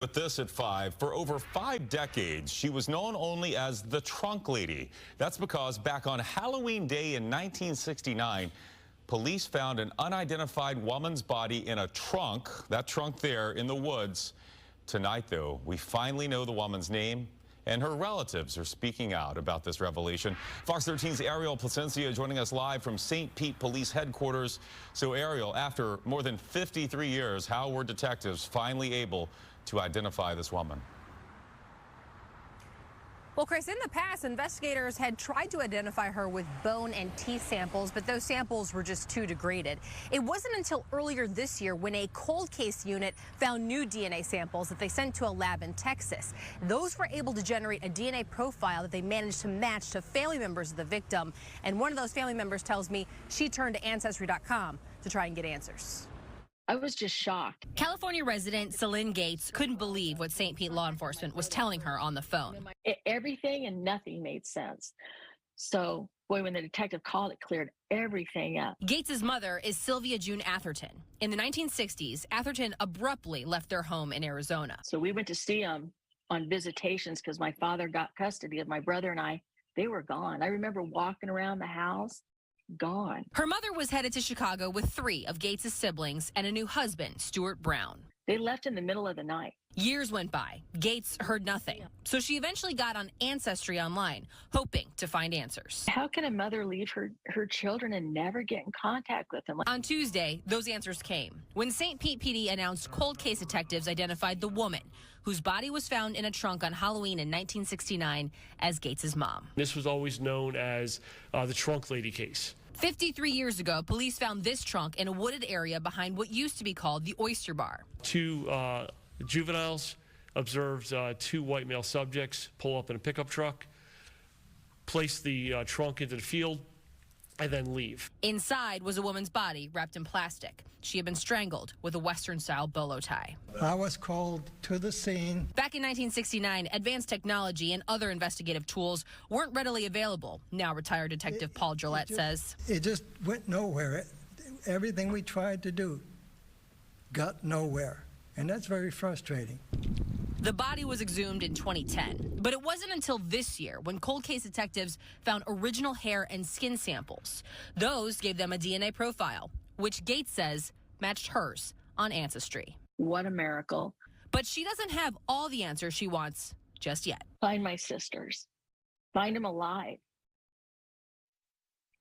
With this at 5, for over 5 decades, she was known only as the Trunk Lady. That's because back on Halloween Day in 1969, police found an unidentified woman's body in a trunk, that trunk there in the woods. Tonight, though, we finally know the woman's name, and her relatives are speaking out about this revelation. Fox 13's Ariel Placencia joining us live from St. Pete Police Headquarters. So, Ariel, after more than 53 years, how were detectives finally able to identify this woman? Well, Chris, in the past, investigators had tried to identify her with bone and teeth samples, but those samples were just too degraded. It wasn't until earlier this year when a cold case unit found new DNA samples that they sent to a lab in Texas. Those were able to generate a DNA profile that they managed to match to family members of the victim. And one of those family members tells me she turned to Ancestry.com to try and get answers. I was just shocked. California resident Syllen Gates couldn't believe what St. Pete law enforcement was telling her on the phone. Everything and nothing made sense. So, boy, when the detective called, it cleared everything up. Gates's mother is Sylvia June Atherton. In the 1960s, Atherton abruptly left their home in Arizona. So we went to see them on visitations because my father got custody of my brother and I. They were gone. I remember walking around the house. Gone. Her mother was headed to Chicago with 3 of Gates' siblings and a new husband, Stuart Brown. They left in the middle of the night. Years went by. Gates heard nothing. So she eventually got on Ancestry online, hoping to find answers. How can a mother leave her children and never get in contact with them? On Tuesday, those answers came when St. Pete PD announced cold case detectives identified the woman whose body was found in a trunk on Halloween in 1969 as Gates' mom. This was always known as the Trunk Lady case. 53 years ago, police found this trunk in a wooded area behind what used to be called the Oyster Bar. 2 juveniles observed 2 white male subjects pull up in a pickup truck, place the trunk into the field, and then leave. Inside was a woman's body wrapped in plastic. She had been strangled with a Western-style bolo tie. I was called to the scene. Back in 1969, advanced technology and other investigative tools weren't readily available. Now retired Detective Paul Gillette says. It just went nowhere. Everything we tried to do got nowhere, and that's very frustrating. The body was exhumed in 2010, but it wasn't until this year when cold case detectives found original hair and skin samples. Those gave them a DNA profile, which Gates says matched hers on Ancestry. What a miracle. But she doesn't have all the answers she wants just yet. Find my sisters. Find them alive.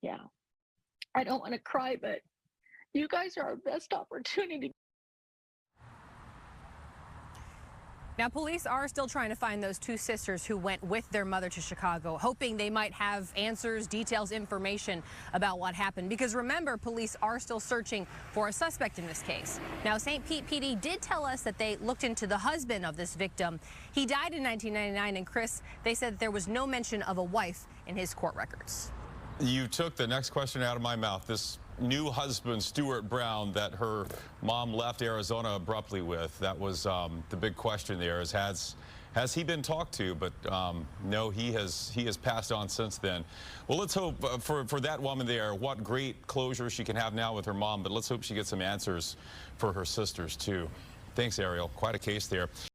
Yeah. I don't want to cry, but you guys are our best opportunity. Now, police are still trying to find those 2 sisters who went with their mother to Chicago, hoping they might have answers, details, information about what happened. Because remember, police are still searching for a suspect in this case. Now, St. Pete PD did tell us that they looked into the husband of this victim. He died in 1999, and Chris, they said that there was no mention of a wife in his court records. You took the next question out of my mouth. This new husband, Stuart Brown, that her mom left Arizona abruptly with, that was the big question there, is has he been talked to? But no, he has passed on since then. Well, let's hope for that woman there, what great closure she can have now with her mom, but let's hope she gets some answers for her sisters too. Thanks, Ariel. Quite a case there.